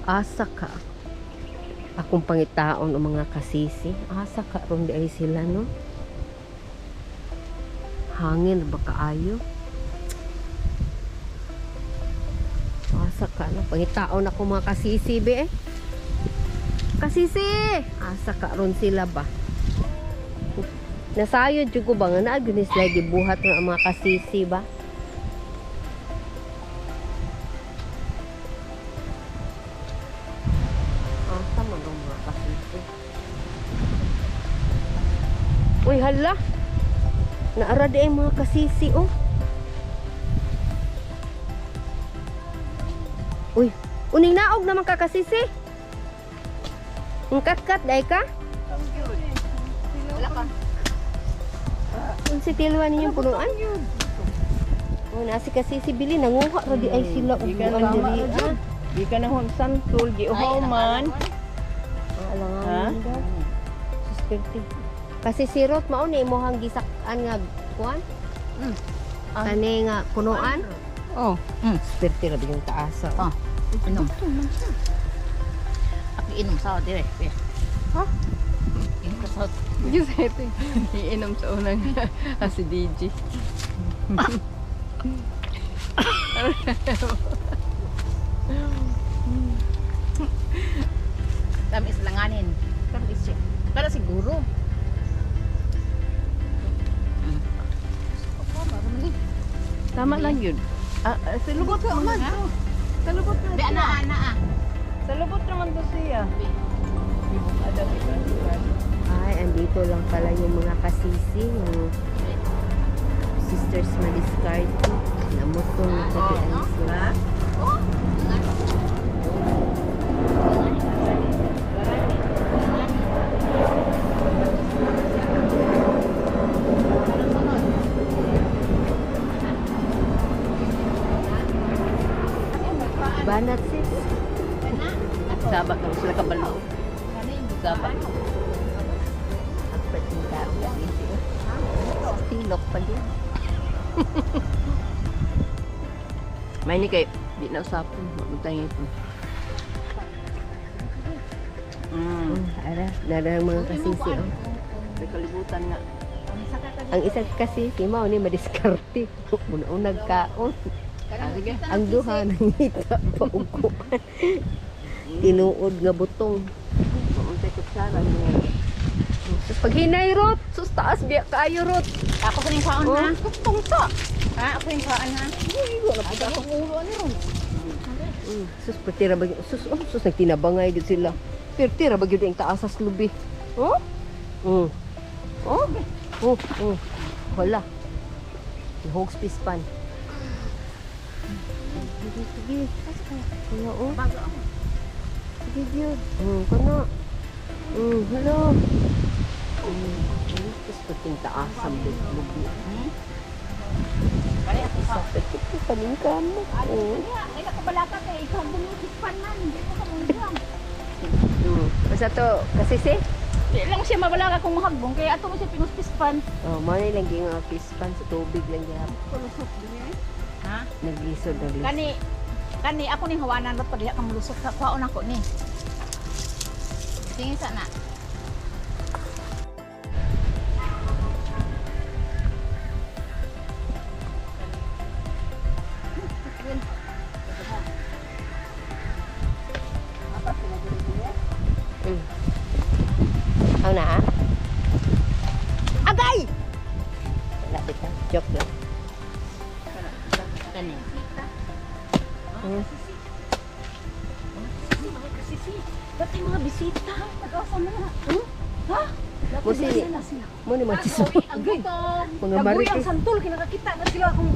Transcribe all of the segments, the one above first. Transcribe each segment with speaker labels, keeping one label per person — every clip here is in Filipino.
Speaker 1: Asa ka. Akong pangitaon o mga kasisi. Asa ka ron di ay sila no. Hangin ba kaayo? Asa ka na. Pangitaon ako mga kasisi be. Kasisi! Asa ka ron sila ba? Nasayod jud ko ba nga naagyunis lagi buhat ng mga kasisi ba? Asa man ang mga kasisi? Uy hala! Naara di ay mga kasisi oh. Uy, uning naog naman ka kasisi. Ang kat-kat dahi ka?
Speaker 2: Wala ka.
Speaker 1: Kung si Tilwa ninyong punuan? Oh, nasi kasisi bili nanguha ra di ay sila
Speaker 2: Di ka
Speaker 1: ubuan
Speaker 2: na
Speaker 1: diri. Ah,
Speaker 2: Di ka na hon santol, giuhaw man.
Speaker 1: alangan daw. Susperte. Kasi si Rot mao ni imong gisak-an nga kuan? Kani nga punuan?
Speaker 2: Oh.
Speaker 1: Susperte ra yung taasa.
Speaker 2: Ah. Inom. Ako inom sa dire. Ha? Inom ka sa. Yes, ito. Iinom sa unang si DJ. Tamis langanin. Tamis siya. Para siguro. Tama lang yun. Sa lubot naman. Sa lubot na siya. Ana. Sa lubot naman to siya.
Speaker 1: Ay, andito lang pala yung mga kasisi, yung Sisters Maliscarte. Namutong nagkatian sila. Banat sis.
Speaker 2: Sabak na sila kabalo. Sabak.
Speaker 1: Apat yung tao.
Speaker 2: Tilok pa din. May ni kay di na usapon. Mabuntay ito.
Speaker 1: Ara, narang mga kasisi. Oh.
Speaker 2: May kalibutan na.
Speaker 1: Ang isang kasisi, mao ni madiskarte. Unang kaon.
Speaker 2: Sige.
Speaker 1: Ang duha nangita pa uguan. Tinuod nga butong.
Speaker 2: Mabuntay ko sana niya.
Speaker 1: Sus pag hinay Rot, sus taas biya kaayo Rot.
Speaker 2: Ako sa ning kaon na. Kustong ta. Ha, ako yung kaon na.
Speaker 1: Wala pa ka akong ulo ani ron. Sus pertira ba sus nagtinabangay gid sila. Pertira ba gyud ang taas sa lubi. Oh? Wala. Hogs pispan. Sige. Kaya oh.
Speaker 2: Bago ako.
Speaker 1: Sige gyud. Kana. Hello. Tapos pating taas sa lubi.
Speaker 2: Kaya ako sa.
Speaker 1: Sakit ko kaning kamo.
Speaker 2: Ay nakabalaka kay ikaw bumutis pa man. Hindi ko ka mong
Speaker 1: Basta to, kasi si?
Speaker 2: Di lang siya mabalaka kung mahagbong kaya ato mo siya pinuspispan.
Speaker 1: Oh, manay lang yung pispan sa tubig lang yan.
Speaker 2: Kulusot din eh. Ha?
Speaker 1: Naglisod.
Speaker 2: Kani ako ning hawanan rat pa diha kang lusot ka kwaon ako ni. Tingin sa na.
Speaker 1: Ang na? Agay! Wala dito. Joke lang.
Speaker 2: Kani. Dati mga bisita. Nag-asa mo na. Ha?
Speaker 1: Musi, mo ni Machiso.
Speaker 2: Ang gutom.
Speaker 1: Mga
Speaker 2: Nabuhi
Speaker 1: marites.
Speaker 2: ang santol. Kinakakita na sila akong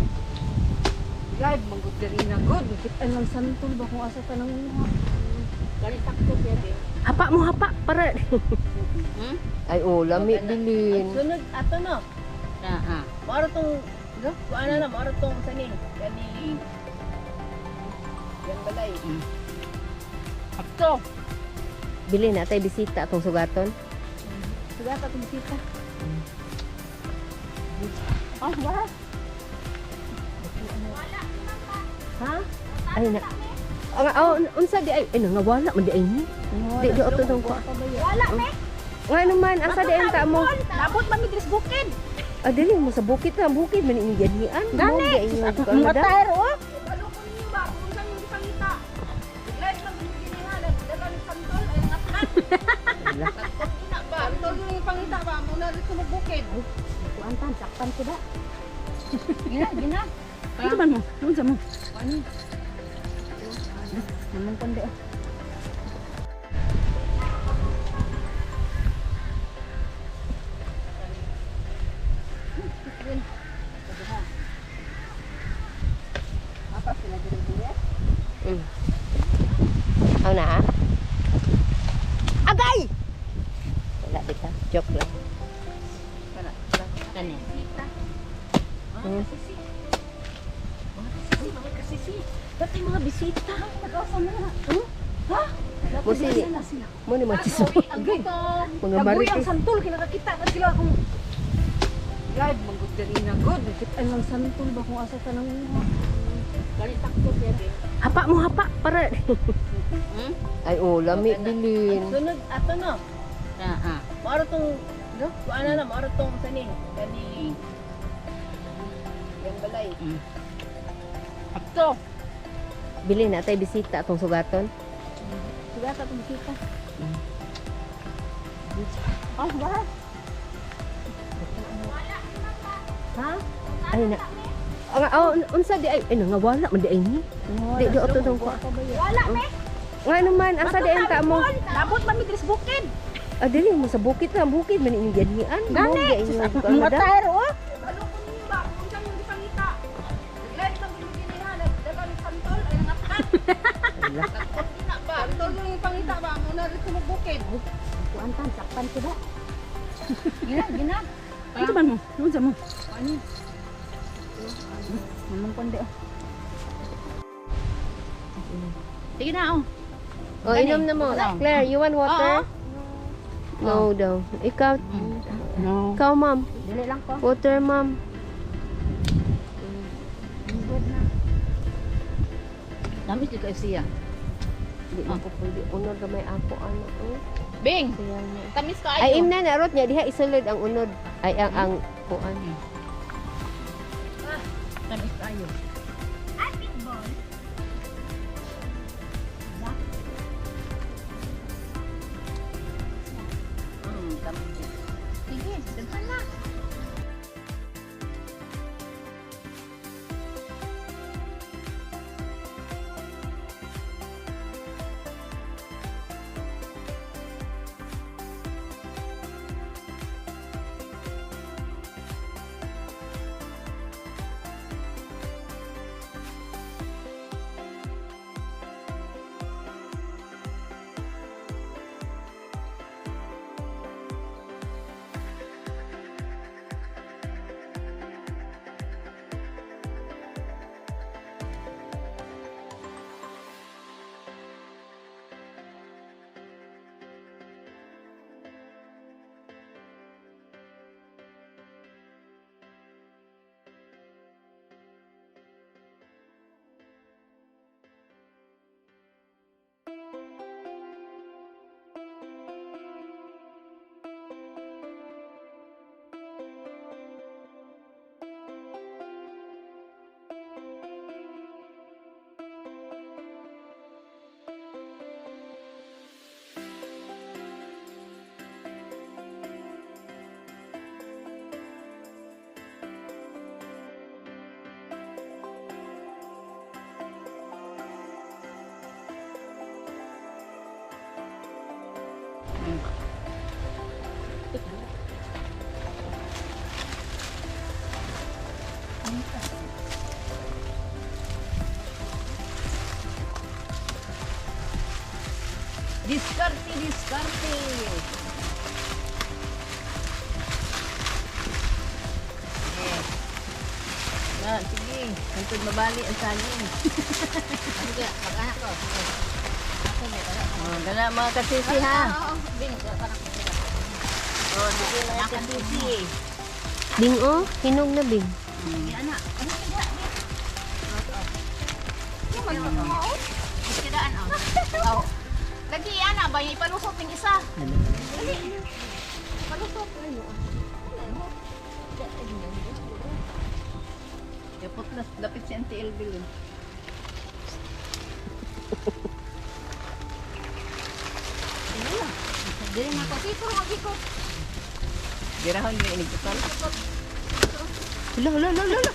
Speaker 2: guide. Manggot diri na good. Kita ng santol ba kung asa tanang mo. Galit takto pwede.
Speaker 1: Hapa mo, hapa. Para. Ay, oh, lami bilin.
Speaker 2: Sunod ato no. Maaro tong ano na, maaro tong sani. Kani. Yan balay. Ato.
Speaker 1: Bilin na tayo bisita atong sugaton.
Speaker 2: Sugat atong bisita. Oh, ba?
Speaker 1: Ha? Ay na. Unsa di ay nangawala man di ay ni. Di auto dong ko.
Speaker 2: Wala me.
Speaker 1: Nga naman asa di enta mo?
Speaker 2: Labot man mi dres bukid.
Speaker 1: Dili mo sa bukit na bukid man ini jadian.
Speaker 2: Gani.
Speaker 1: Mo
Speaker 2: Mga
Speaker 1: da.
Speaker 2: tire oh. Ano ko ninyo ba? Kung saan yung pangita? Live lang yung ginihalan. Dagan santol ay ngatan. Ina ba? Santol yung pangita ba? Muna rin sumubukid. Kuantan, sakpan ko da. Gina. Ito man mo? Noon sa mo? Ano? Naman kundi ah. Apa sila diri-diri?
Speaker 1: Aw na. Agay. Wala dita. Joke lang.
Speaker 2: Kana. Kani. Mga kasisi. Ba't yung mga bisita? Nag-asa na. Ha?
Speaker 1: Musili. Mo ni matis.
Speaker 2: Agay.
Speaker 1: Mga
Speaker 2: Tagoy ang
Speaker 1: marites.
Speaker 2: santol. Kinakakita na sila akong... God, manggod dali na God. Nakita lang santol ba kung asa ka nang mga. Galitak ko siya din.
Speaker 1: Hapa mo hapa para. Ay lami bilin.
Speaker 3: Sunod ato no. Maaro tong no, kuana na maaro tong saning kani. Yang balay.
Speaker 2: Ato.
Speaker 1: Bilin na tay bisita atong sugaton.
Speaker 2: Suga ka itong bisita. Ah, ba?
Speaker 1: Ha? Ay na. Unsa di ay nangawala man di ay ni. Di auto dong ko.
Speaker 2: Wala me.
Speaker 1: Nga naman asa di enta mo?
Speaker 2: Labot man mi dres bukid.
Speaker 1: Dili mo sa bukit na bukid man ini jadian.
Speaker 2: Gani. Mga
Speaker 1: Madam.
Speaker 2: tire oh. Ano ko ninyo ba? Kung saan yung pangita? Live lang yung ginihalan. Dagan santol ay ngatan. Ina ba? Santol yung pangita ba? Muna rin sumubukid. Kuantan, sakpan ko da. Gina. Ito man mo? Noon sa mo? Ano? Naman kundi oh. Sige na oh.
Speaker 1: Inom na mo. Claire, you want water? No daw. Ikaw,
Speaker 2: No.
Speaker 1: ikaw ma'am.
Speaker 2: Dili lang ko.
Speaker 1: Water ma'am.
Speaker 2: Good na. Namis di ka siya.
Speaker 1: Di mo ko pwede. Unod gamay ako ano.
Speaker 3: Bing,
Speaker 1: Sayang na.
Speaker 3: tamis ka
Speaker 1: Ay imna na rot niya diha isulod ang unod. Ay ang kuan.
Speaker 3: Tamis kayo.
Speaker 2: Sige, daghan na.
Speaker 3: Diskarte, diskarte. Yan, sige. Hantod mabali ang saging. Sige, mag-anak ko. Dala mga kasisi ha. Oh, sige mga kasisi.
Speaker 1: Bing hinog na bing.
Speaker 3: Anak, ano ka
Speaker 2: daan oh. Lagi ana ba yung ipalusot ng isa. Dali. Palusot ayo.
Speaker 3: Yapot na lapit si Auntie Elvin.
Speaker 2: Dili na ko sito magikot.
Speaker 3: Girahon ni inigtutan.
Speaker 1: Hala, hala, hala, hala.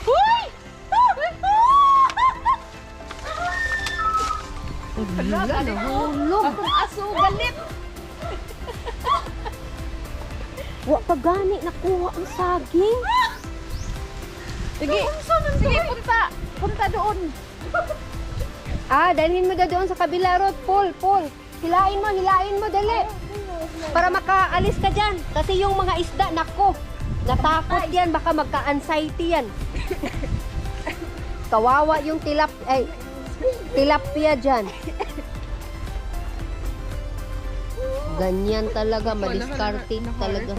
Speaker 2: Hoy!
Speaker 3: Hala,
Speaker 1: Nahulog.
Speaker 2: Akong aso galit.
Speaker 1: Wa pa gani nakuha ang saging.
Speaker 2: Sige, sige punta. Punta doon.
Speaker 1: Ah, dalhin mo doon sa kabila, Rod. Paul. Hilain mo, dali. Para makaalis ka dyan. Kasi yung mga isda, nako, natakot yan. Baka magka-anxiety yan. Kawawa yung tilapia dyan. Ganyan talaga, madiskarte talaga.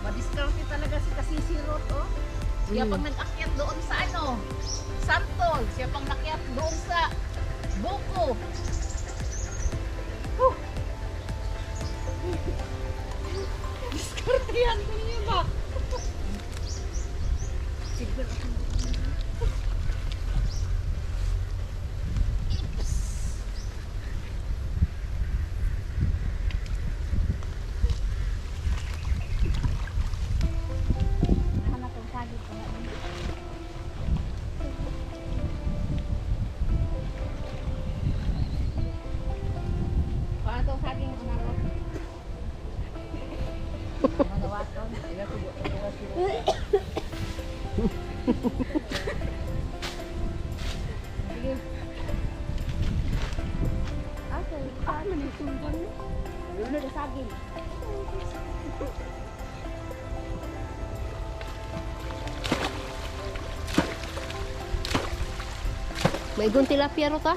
Speaker 2: Madiskarte talaga si Kasisirot, oh. Siya pang nag-akyat doon sa ano, Santol. Siya pang nakyat doon sa Buko. Diskarte yan, niya ba? Paano saging unarot? Manawaton. Sige. Okay, paano ni sundan? Lulo na saging.
Speaker 1: May gun tilapia, Rod, ha?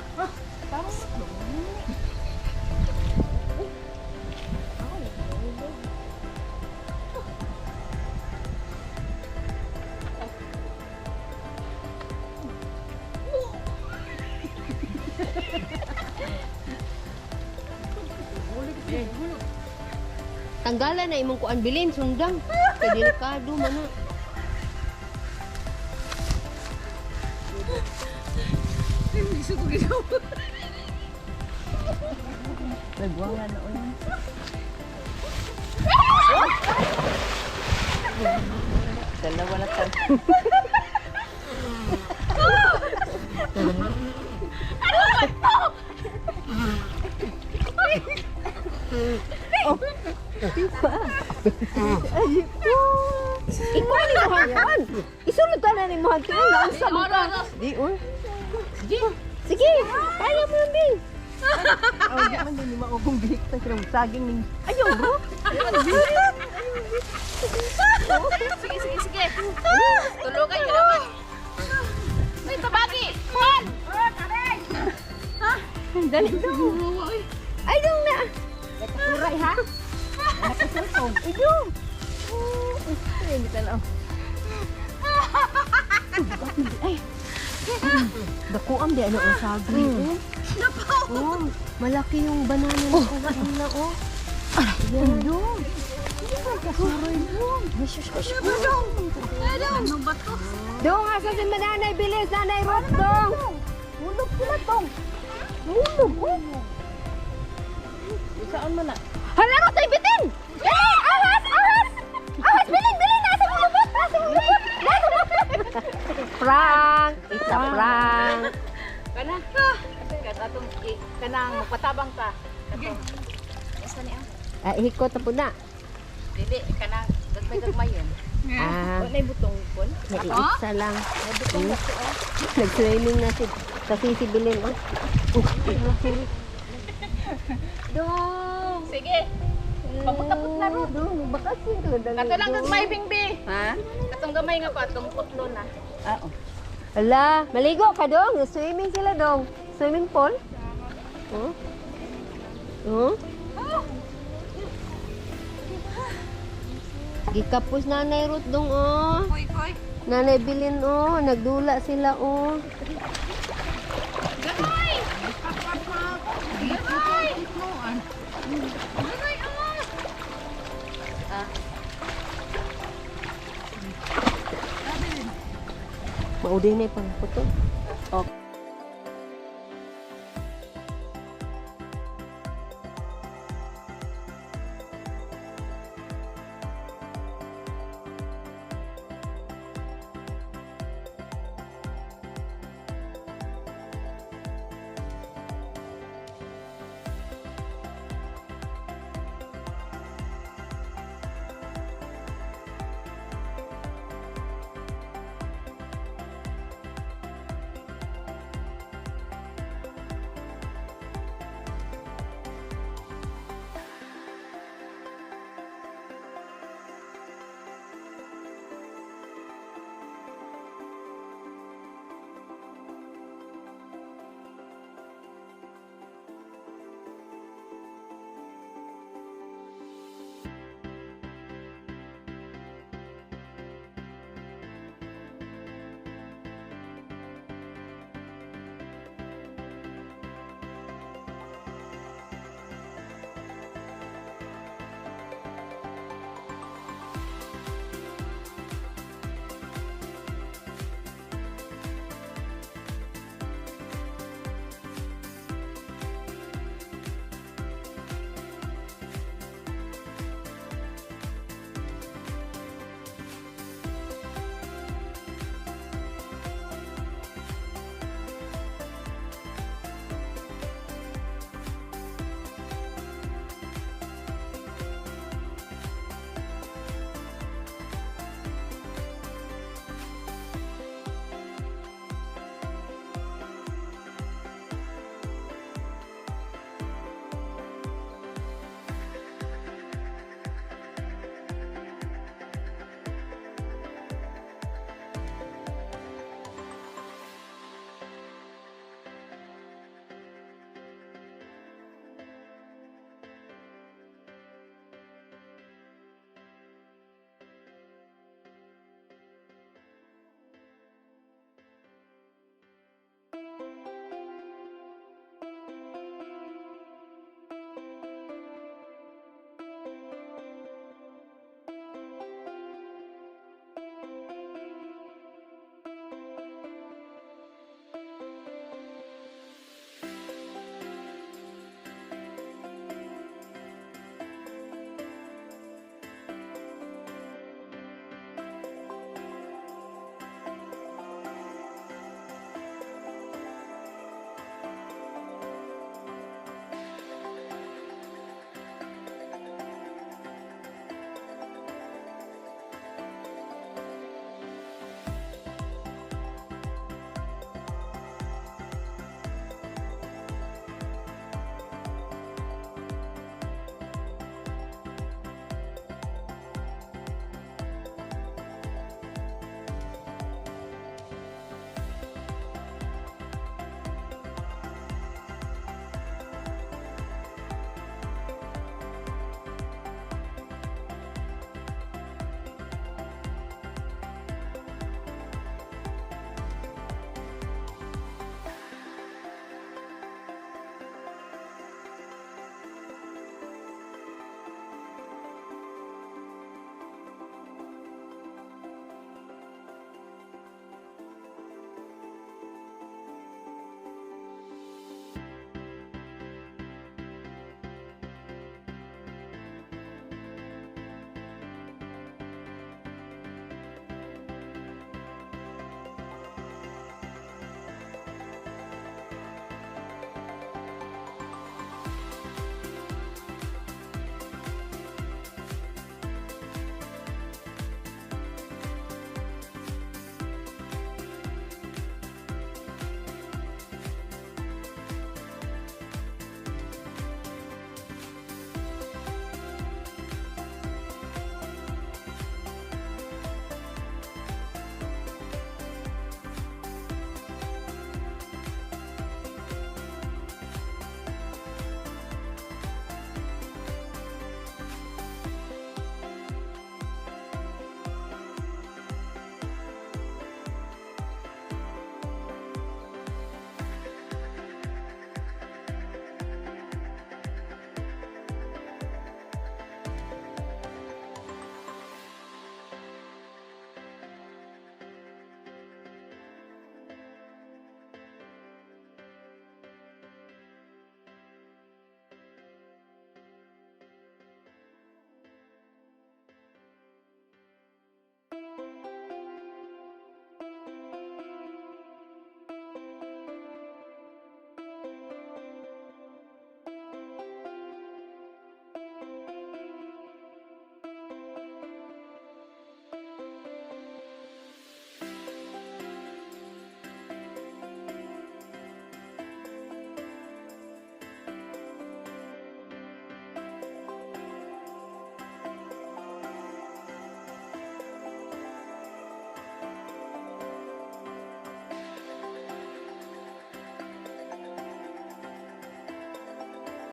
Speaker 1: Tanggalan na imong kuan bilin sundang. Kay delikado man na.
Speaker 2: Gusto ko ginawa.
Speaker 3: Nagwangan na oy. Dalawa na tan.
Speaker 1: Ikaw ni mo hangpan. Isulod ka na ni mo hangpan. Naunsa mo ka. Di, oy. Sige, kaya mo lang, Bing.
Speaker 3: Oh, di man din maugong bihik sa saging ning.
Speaker 1: Ayaw, bro.
Speaker 2: Sige. Tulugan nyo naman. Ay, tabagi! Juan! Taray!
Speaker 1: Dali daw. Ay, dong na.
Speaker 3: Kuray ha. Nakasultong.
Speaker 1: Idong.
Speaker 3: Ay, hindi tanaw.
Speaker 1: Ay. Dako am di ano ang saging. Oh, malaki yung banana na kuha na oh. Yan dong. Kasuroy dong.
Speaker 2: Ano ba to?
Speaker 1: Dong, asa si mananay bilis, nanay Ruth dong. Hulog sila dong. Hulog.
Speaker 3: Saan man na?
Speaker 1: Hala, Ruth ay bitin. Dali, ahas. Ahas, bilin, nasa mulubot. Prank. It's a prank.
Speaker 2: Kana? Kasi atong kanang magpatabang ta. Isa niya.
Speaker 1: Ihikot na po na.
Speaker 2: Dili, kanang gagmay yun.
Speaker 1: Ah,
Speaker 3: Wala butong kon.
Speaker 1: naiisa lang. Nag-swimming na kasi si Bilin. Oh.
Speaker 2: Dong! Sige! Pamutapot na ro.
Speaker 1: Dong, bakasin ka lang.
Speaker 2: Kato lang gagmay, Bingbi.
Speaker 3: Ha?
Speaker 2: Katong gamay nga pa, atong putlo na.
Speaker 3: Oo.
Speaker 1: Ala, maligo ka dong. Swimming sila dong. Swimming pool. Oh. Oh. Gikapos nanay Ruth dong oh.
Speaker 2: Koy.
Speaker 1: Nanay Bilin, oh. Nagdula sila, oh.
Speaker 2: Gamay! Gamay! Gamay, oh!
Speaker 1: Maudin na yung pang puto.
Speaker 3: Okay.